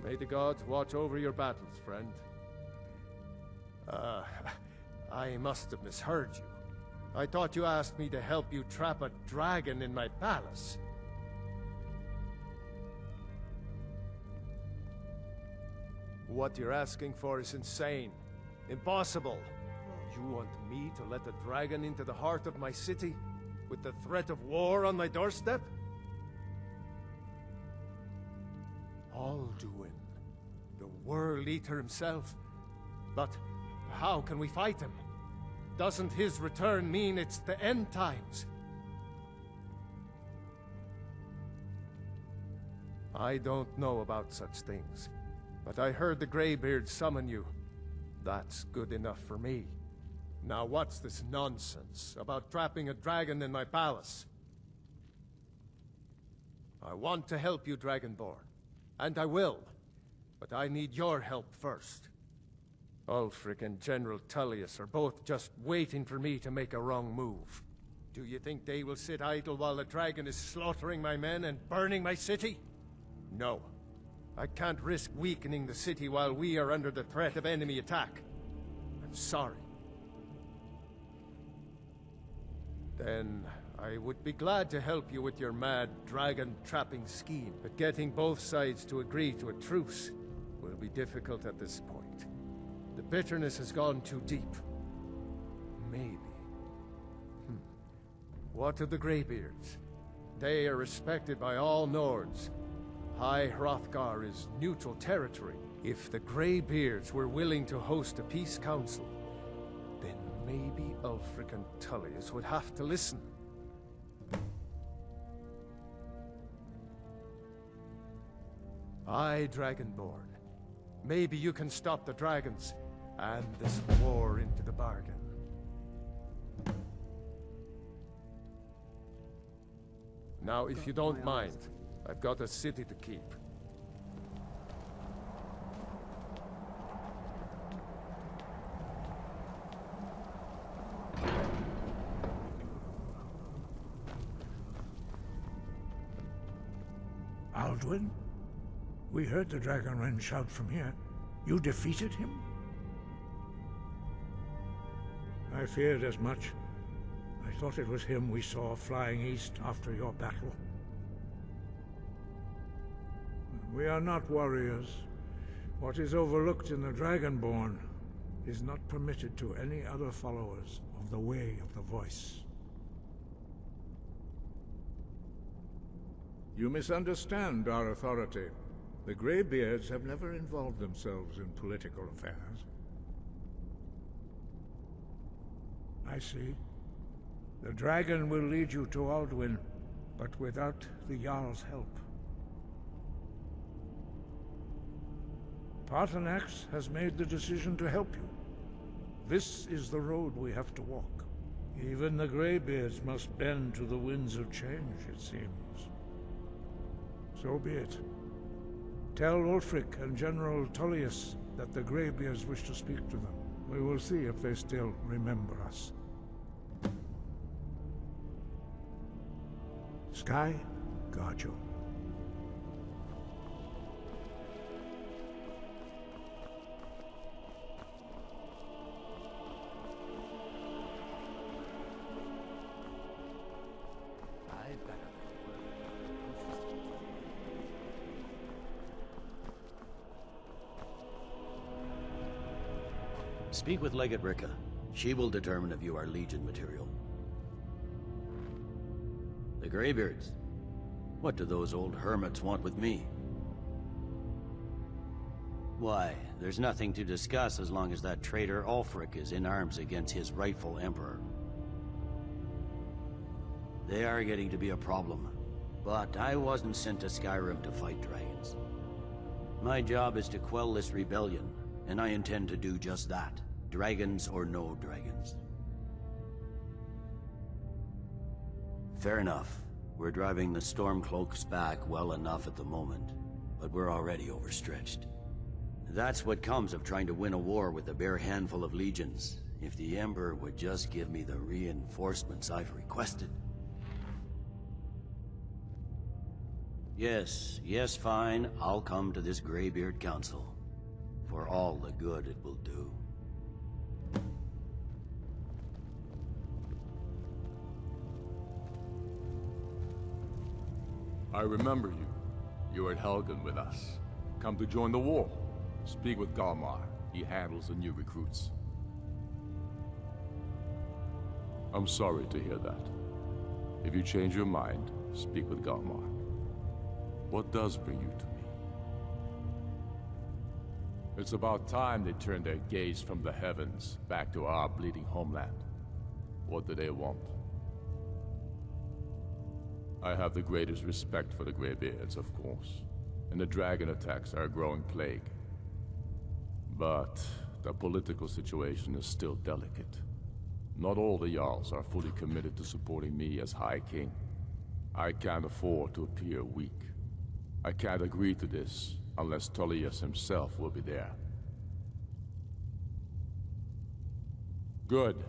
May the gods watch over your battles, friend. I must have misheard you. I thought you asked me to help you trap a dragon in my palace. What you're asking for is insane. Impossible. You want me to let a dragon into the heart of my city? With the threat of war on my doorstep? Alduin, the World Eater himself. But how can we fight him? Doesn't his return mean it's the end times? I don't know about such things, but I heard the Greybeard summon you. That's good enough for me. Now what's this nonsense about trapping a dragon in my palace? I want to help you, Dragonborn, and I will, but I need your help first. Ulfric and General Tullius are both just waiting for me to make a wrong move. Do you think they will sit idle while the dragon is slaughtering my men and burning my city? No. I can't risk weakening the city while we are under the threat of enemy attack. I'm sorry. Then I would be glad to help you with your mad dragon-trapping scheme, but getting both sides to agree to a truce will be difficult at this point. The bitterness has gone too deep. Maybe. What of the Greybeards? They are respected by all Nords. High Hrothgar is neutral territory. If the Greybeards were willing to host a peace council, then maybe Ulfric and Tullius would have to listen. Aye, Dragonborn. Maybe you can stop the dragons, and this war into the bargain. Now, if you don't mind, I've got a city to keep. Alduin? We heard the Dragonren shout from here. You defeated him? I feared as much. I thought it was him we saw flying east after your battle. We are not warriors. What is overlooked in the Dragonborn is not permitted to any other followers of the Way of the Voice. You misunderstand our authority. The Greybeards have never involved themselves in political affairs. I see. The dragon will lead you to Alduin, but without the Jarl's help. Paarthurnax has made the decision to help you. This is the road we have to walk. Even the Greybeards must bend to the winds of change, it seems. So be it. Tell Ulfric and General Tullius that the Greybeards wish to speak to them. We will see if they still remember us. Sky, guard you. Speak with Legate Ricka. She will determine if you are Legion material. The Greybeards. What do those old hermits want with me? Why, there's nothing to discuss as long as that traitor Ulfric is in arms against his rightful emperor. They are getting to be a problem. But I wasn't sent to Skyrim to fight dragons. My job is to quell this rebellion, and I intend to do just that. Dragons or no dragons. Fair enough. We're driving the Stormcloaks back well enough at the moment, but we're already overstretched. That's what comes of trying to win a war with a bare handful of legions. If the Emperor would just give me the reinforcements I've requested. Yes, fine. I'll come to this Greybeard Council. For all the good it will do. I remember you. You were at Helgen with us. Come to join the war. Speak with Galmar. He handles the new recruits. I'm sorry to hear that. If you change your mind, speak with Galmar. What does bring you to me? It's about time they turned their gaze from the heavens back to our bleeding homeland. What do they want? I have the greatest respect for the Greybeards, of course, and the dragon attacks are a growing plague. But the political situation is still delicate. Not all the Jarls are fully committed to supporting me as High King. I can't afford to appear weak. I can't agree to this unless Tullius himself will be there. Good.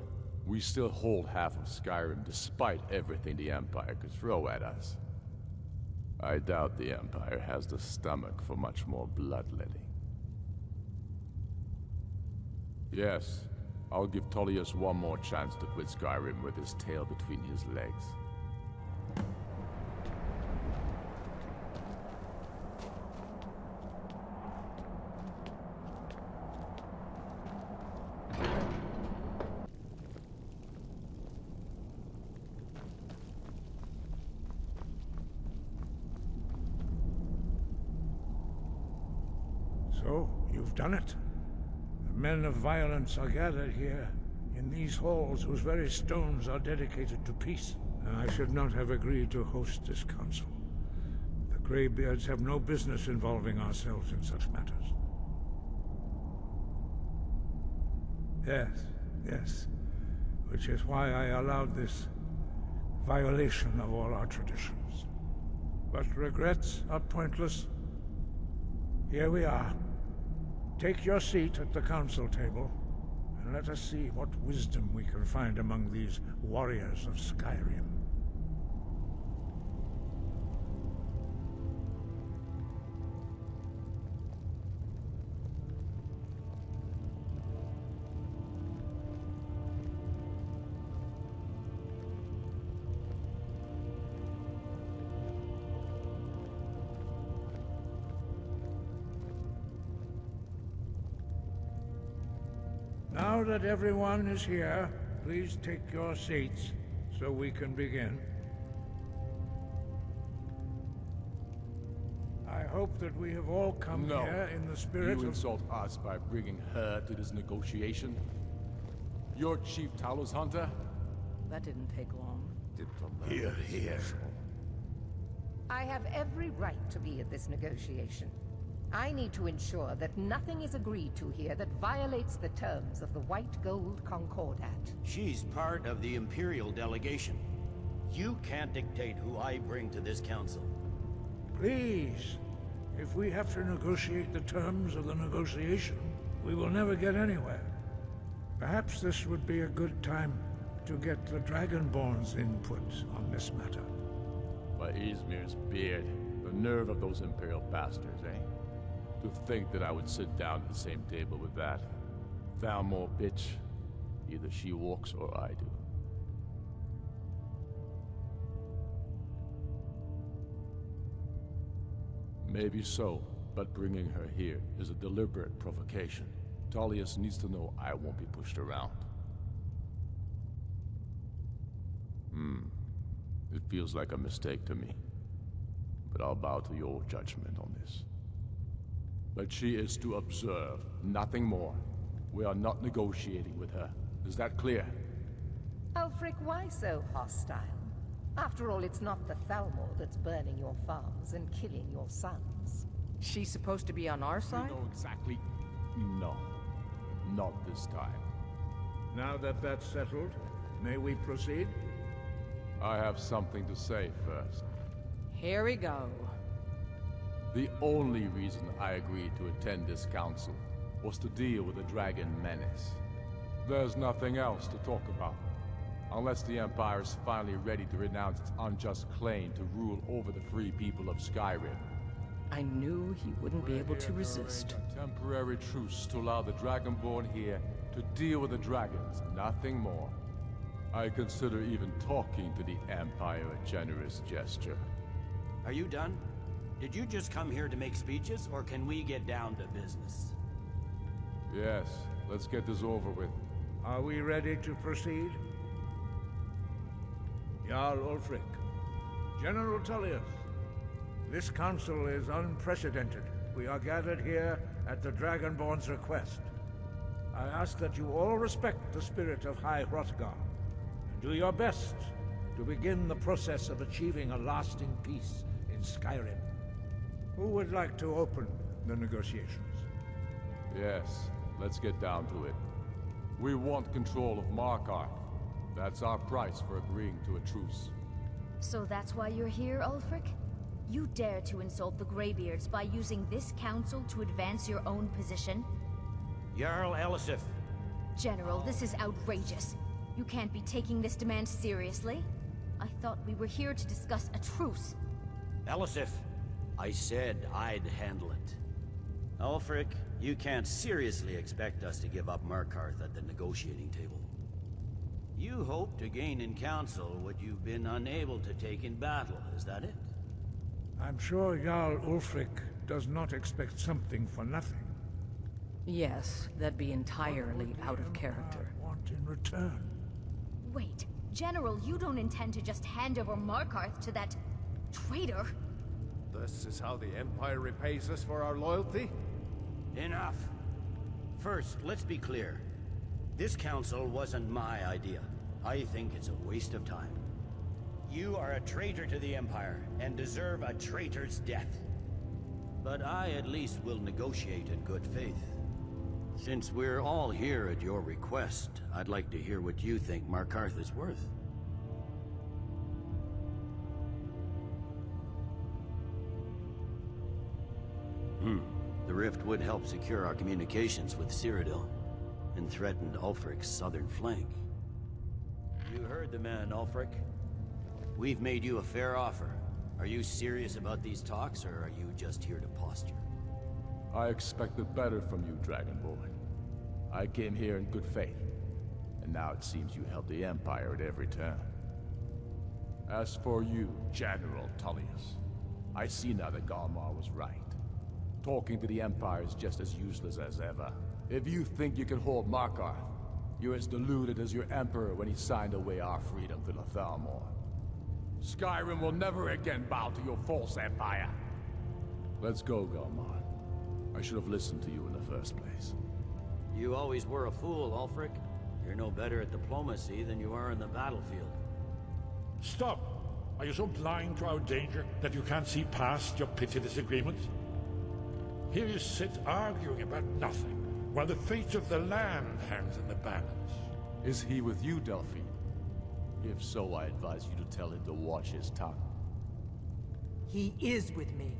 We still hold half of Skyrim despite everything the Empire could throw at us. I doubt the Empire has the stomach for much more bloodletting. Yes, I'll give Tullius one more chance to quit Skyrim with his tail between his legs. So, you've done it. The men of violence are gathered here, in these halls whose very stones are dedicated to peace. And I should not have agreed to host this council. The Greybeards have no business involving ourselves in such matters. Yes. Which is why I allowed this violation of all our traditions. But regrets are pointless. Here we are. Take your seat at the council table, and let us see what wisdom we can find among these warriors of Skyrim. Now that everyone is here, please take your seats so we can begin. I hope that we have all come here in the spirit You of... insult us by bringing her to this negotiation? You're Chief Talos Hunter? That didn't take long. Here. I have every right to be at this negotiation. I need to ensure that nothing is agreed to here that violates the terms of the White Gold Concordat. She's part of the Imperial delegation. You can't dictate who I bring to this council. Please, if we have to negotiate the terms of the negotiation, we will never get anywhere. Perhaps this would be a good time to get the Dragonborn's input on this matter. By Izmir's beard, the nerve of those Imperial bastards, eh? To think that I would sit down at the same table with that. Thalmor bitch. Either she walks or I do. Maybe so, but bringing her here is a deliberate provocation. Tullius needs to know I won't be pushed around. It feels like a mistake to me. But I'll bow to your judgment on this. But she is to observe, nothing more. We are not negotiating with her. Is that clear? Ulfric, why so hostile? After all, it's not the Thalmor that's burning your farms and killing your sons. She's supposed to be on our You side? know exactly... No. Not this time. Now that that's settled, may we proceed? I have something to say first. Here we go. The only reason I agreed to attend this council was to deal with the dragon menace. There's nothing else to talk about. Unless the Empire is finally ready to renounce its unjust claim to rule over the free people of Skyrim. I knew he wouldn't be able to resist. A temporary truce to allow the Dragonborn here to deal with the dragons, nothing more. I consider even talking to the Empire a generous gesture. Are you done? Did you just come here to make speeches, or can we get down to business? Yes, let's get this over with. Are we ready to proceed? Jarl Ulfric, General Tullius, this council is unprecedented. We are gathered here at the Dragonborn's request. I ask that you all respect the spirit of High Hrothgar, and do your best to begin the process of achieving a lasting peace in Skyrim. Who would like to open the negotiations? Yes, let's get down to it. We want control of Markarth. That's our price for agreeing to a truce. So that's why you're here, Ulfric? You dare to insult the Greybeards by using this council to advance your own position? Jarl Elisif. General, this is outrageous. You can't be taking this demand seriously. I thought we were here to discuss a truce. Elisif, I said I'd handle it. Ulfric, you can't seriously expect us to give up Markarth at the negotiating table. You hope to gain in council what you've been unable to take in battle, is that it? I'm sure Jarl Ulfric does not expect something for nothing. Yes, that'd be entirely out of character. Want in return? Wait, General, you don't intend to just hand over Markarth to that traitor? This is how the Empire repays us for our loyalty? Enough. First, let's be clear. This council wasn't my idea. I think it's a waste of time. You are a traitor to the Empire, and deserve a traitor's death. But I at least will negotiate in good faith. Since we're all here at your request, I'd like to hear what you think Markarth is worth. The rift would help secure our communications with Cyrodiil, and threatened Ulfric's southern flank. You heard the man, Ulfric. We've made you a fair offer. Are you serious about these talks, or are you just here to posture? I expected better from you, Dragonborn. I came here in good faith, and now it seems you help the Empire at every turn. As for you, General Tullius, I see now that Galmar was right. Talking to the Empire is just as useless as ever. If you think you can hold Markarth, you're as deluded as your Emperor when he signed away our freedom to Thalmor. Skyrim will never again bow to your false empire. Let's go, Galmar. I should have listened to you in the first place. You always were a fool, Ulfric. You're no better at diplomacy than you are in the battlefield. Stop! Are you so blind to our danger that you can't see past your petty disagreements? Here you sit arguing about nothing, while the fate of the land hangs in the balance. Is he with you, Delphine? If so, I advise you to tell him to watch his tongue. He is with me,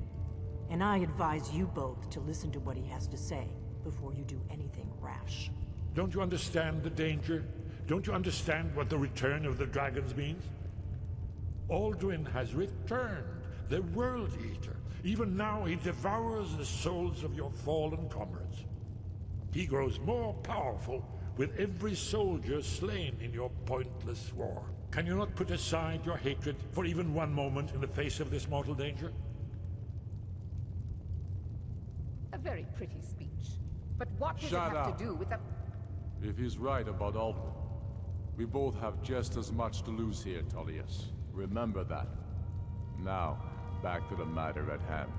and I advise you both to listen to what he has to say before you do anything rash. Don't you understand the danger? Don't you understand what the return of the dragons means? Alduin has returned, the World Eater. Even now he devours the souls of your fallen comrades. He grows more powerful with every soldier slain in your pointless war. Can you not put aside your hatred for even one moment in the face of this mortal danger? A very pretty speech. But what does Shut it have up. to do with the... If he's right about Alduin, we both have just as much to lose here, Tullius. Remember that. Now, back to the matter at hand.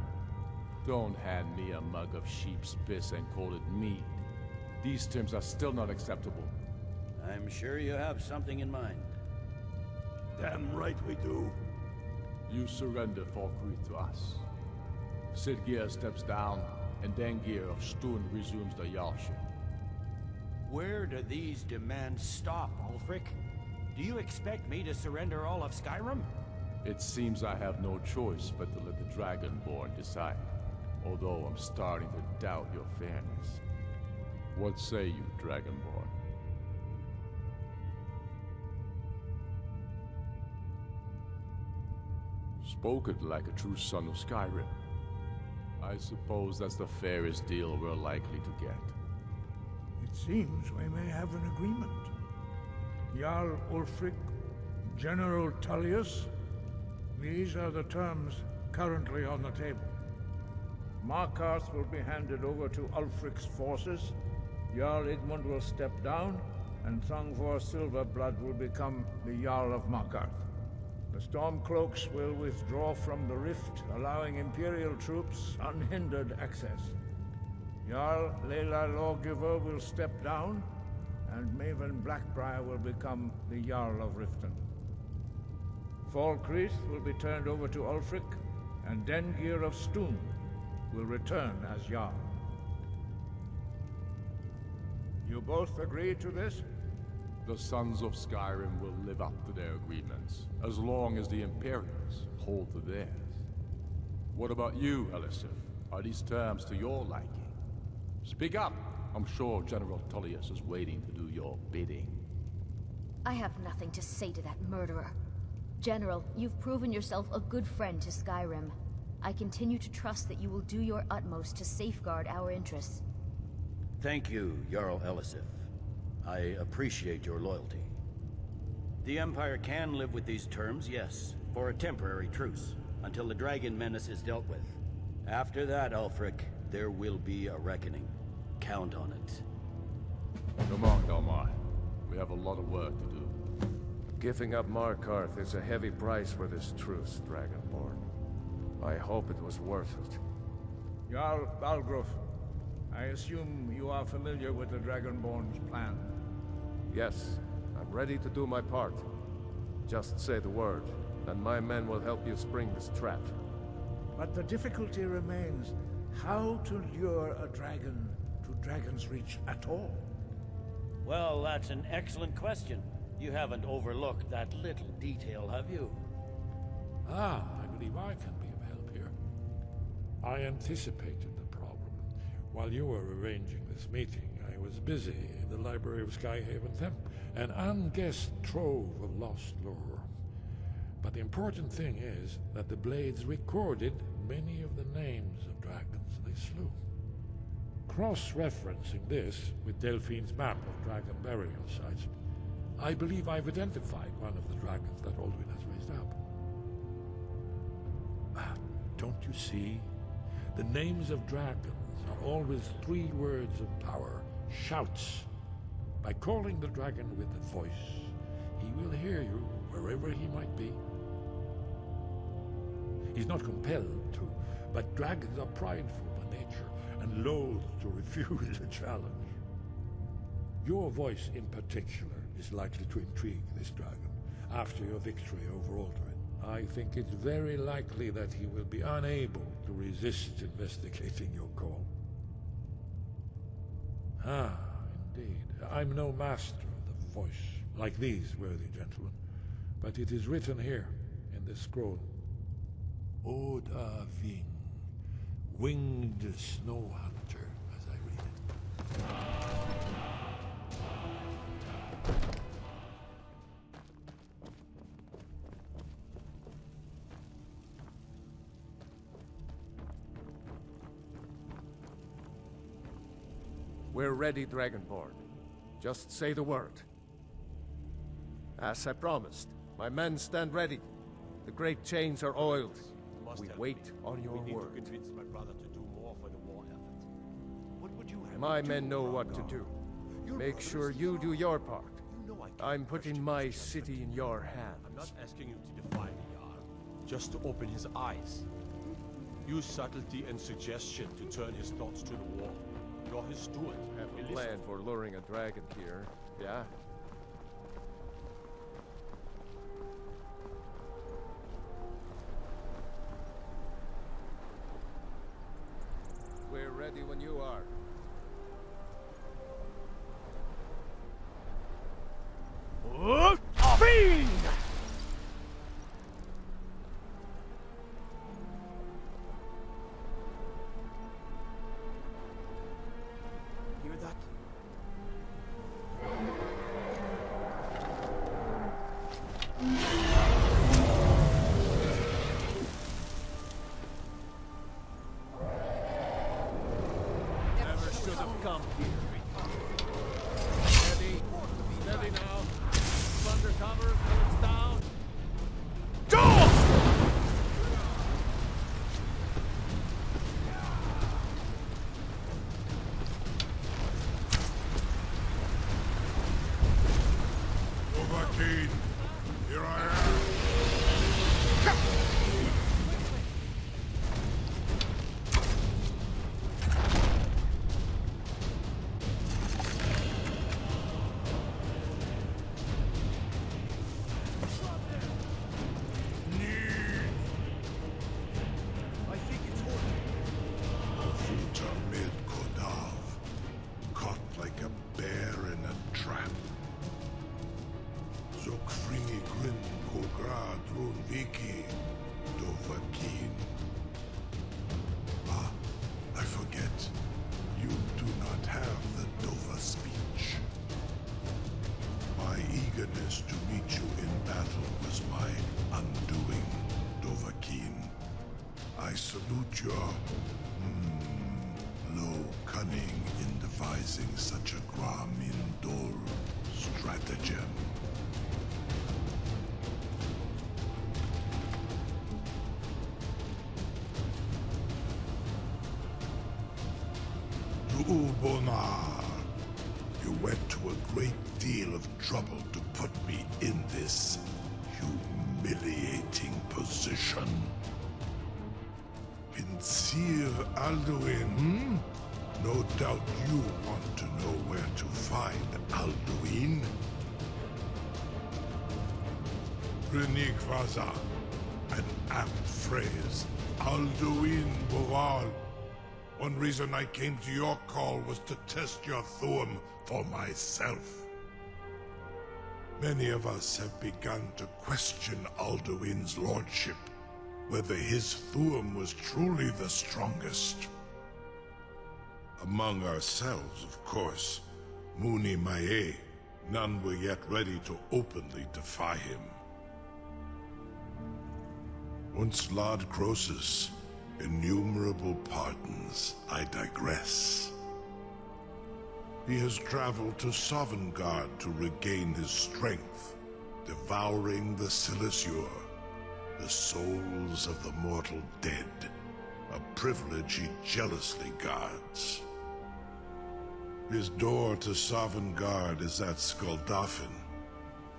Don't hand me a mug of sheep's piss and call it mead. These terms are still not acceptable. I'm sure you have something in mind. Damn right we do. You surrender Falkreath to us. Sidgeir steps down, and Dengir of Stun resumes the Jarlship. Where do these demands stop, Ulfric? Do you expect me to surrender all of Skyrim? It seems I have no choice but to let the Dragonborn decide. Although I'm starting to doubt your fairness. What say you, Dragonborn? spoken like a true son of Skyrim. I suppose that's the fairest deal we're likely to get. It seems we may have an agreement. Jarl Ulfric, General Tullius, these are the terms currently on the table. Markarth will be handed over to Ulfric's forces, Jarl Igmund will step down, and Thongvor Silverblood will become the Jarl of Markarth. The Stormcloaks will withdraw from the rift, allowing Imperial troops unhindered access. Jarl Layla Lawgiver will step down, and Maven Blackbriar will become the Jarl of Riften. Falkreath will be turned over to Ulfric, and Dengir of Stoon will return as Jarl. You both agree to this? The Sons of Skyrim will live up to their agreements, as long as the Imperials hold to theirs. What about you, Elisif? Are these terms to your liking? Speak up! I'm sure General Tullius is waiting to do your bidding. I have nothing to say to that murderer. General, you've proven yourself a good friend to Skyrim. I continue to trust that you will do your utmost to safeguard our interests. Thank you, Jarl Elisif. I appreciate your loyalty. The Empire can live with these terms, yes, for a temporary truce, until the dragon menace is dealt with. After that, Ulfric, there will be a reckoning. Count on it. Come on, Dalmar. We have a lot of work to do. Giving up Markarth is a heavy price for this truce, Dragonborn. I hope it was worth it. Jarl Balgruuf, I assume you are familiar with the Dragonborn's plan. Yes, I'm ready to do my part. Just say the word, and my men will help you spring this trap. But the difficulty remains how to lure a dragon to Dragon's Reach at all. Well, that's an excellent question. You haven't overlooked that little detail, have you? I believe I can be of help here. I anticipated the problem. While you were arranging this meeting, I was busy in the library of Skyhaven Temp, an unguessed trove of lost lore. But the important thing is that the Blades recorded many of the names of dragons they slew. Cross-referencing this with Delphine's map of dragon burial sites, I believe I've identified one of the dragons that Alduin has raised up. Don't you see? The names of dragons are always 3 words of power, shouts. By calling the dragon with a voice, he will hear you wherever he might be. He's not compelled to, but dragons are prideful by nature and loath to refuse a challenge. Your voice in particular is likely to intrigue this dragon after your victory over Alduin. I think it's very likely that he will be unable to resist investigating your call. Indeed. I'm no master of the voice, like these worthy gentlemen, but it is written here in this scroll. Oda Ving, winged snow hunter, as I read it. We're ready, Dragonborn. Just say the word. As I promised, my men stand ready. The great chains are oiled. We wait on your word. Convince my brother to do more for the war effort. What would you have My men know what to do. Make sure you do your part. I'm putting my city in your hands. I'm not asking you to defy the Jarl, just to open his eyes. Use subtlety and suggestion to turn his thoughts to the war. You're his steward. Have a plan for luring a dragon here, yeah? We're ready when you are. Fiend! Hear that? come here. Steady. Steady now. Keep under cover until it's down. Dovahkiin, here I am. I think it's working. Futa mid Kodav, caught like a bear in a trap. Zokfrini Grin Kogra Drun Viki Dovahkiin. Ah, I forget. You do not have the Dova speech. My eagerness to meet you in battle was my undoing, Dovahkiin. I salute your low cunning in devising such a Gramin Dol stratagem. To Ubonar, you went to a great deal of trouble to put me in this humiliating position. Pinsir Alduin, No doubt you want to know where to find Alduin. Renikvaza, an apt phrase. Alduin Boval. One reason I came to your call was to test your Thuum for myself. Many of us have begun to question Alduin's lordship, whether his Thuum was truly the strongest. Among ourselves, of course, Muni Mae, none were yet ready to openly defy him. Once Lord Croesus, innumerable pardons, I digress. He has traveled to Sovngarde to regain his strength, devouring the Silesur, the souls of the mortal dead, a privilege he jealously guards. His door to Sovngarde is at Skuldafn,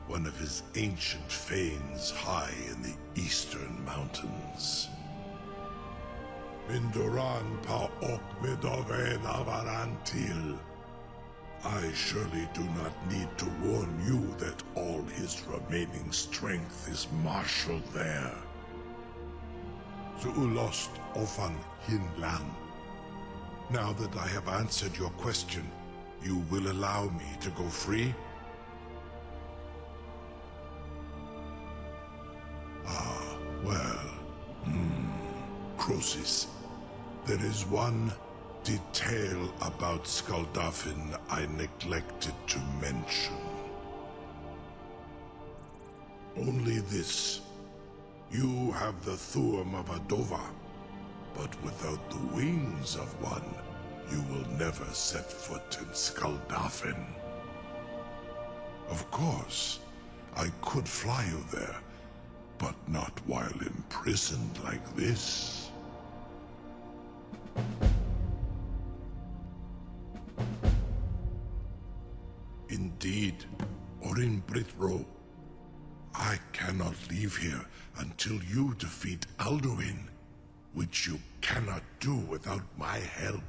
one of his ancient fanes high in the eastern mountains. Mindoran pa ok midoven avarantil. I surely do not need to warn you that all his remaining strength is marshaled there. Zuulost ofan hinlan. Now that I have answered your question, you will allow me to go free? Ah, well, Croesus, there is one detail about Skuldafn I neglected to mention. Only this. You have the Thuum of a Dova, but without the wings of one, you will never set foot in Skuldafn. Of course, I could fly you there, but not while imprisoned like this. Indeed, Orin Britro, I cannot leave here until you defeat Alduin, which you cannot do without my help.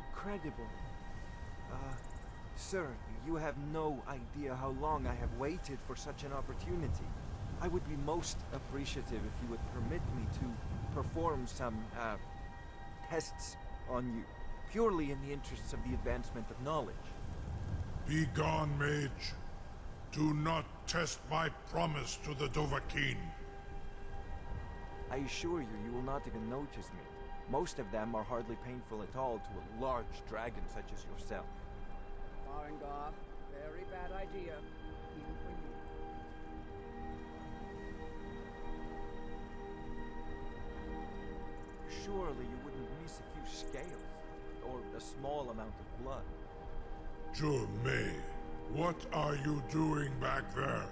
Incredible. Sir, you have no idea how long I have waited for such an opportunity. I would be most appreciative if you would permit me to perform some, tests on you, purely in the interests of the advancement of knowledge. Be gone, mage. Do not test my promise to the Dovahkiin. I assure you, you will not even notice me. Most of them are hardly painful at all to a large dragon such as yourself. Farengar, very bad idea, even for you. Surely you wouldn't miss a few scales, or a small amount of blood. May, what are you doing back there?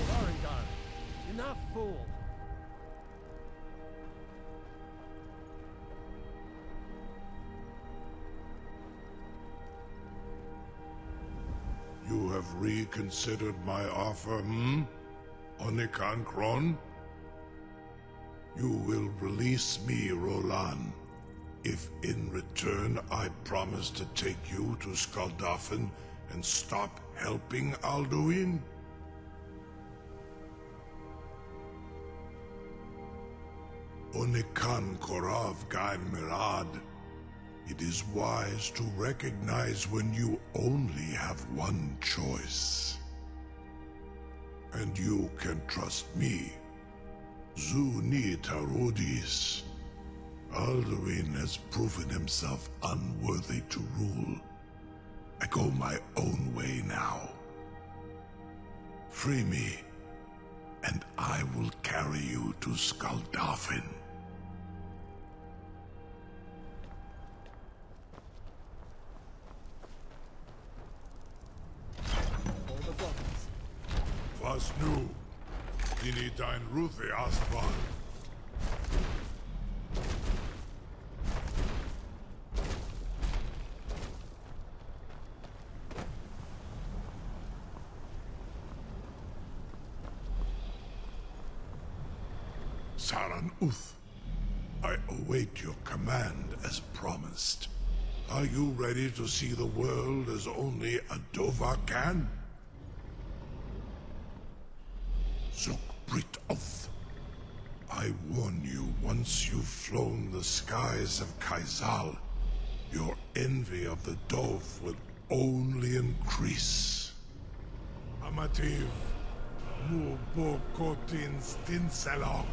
Farengar, enough, fool! You have reconsidered my offer, hmm? Onikan Kron? You will release me, Roland, if in return I promise to take you to Skaldafen and stop helping Alduin? Onikan Korav Gain Mirad. It is wise to recognize when you only have one choice. And you can trust me. Zuni Tarudis. Alduin has proven himself unworthy to rule. I go my own way now. Free me, and I will carry you to Skaldafen. Was nu? Dini dein Ruthi Aspan. Saran Uth, I await your command as promised. Are you ready to see the world as only a Dova can? Zuk Brit Oath. I warn you, once you've flown the skies of Kaizal, your envy of the Dove will only increase. Amativ, Mubokotin Stinselok.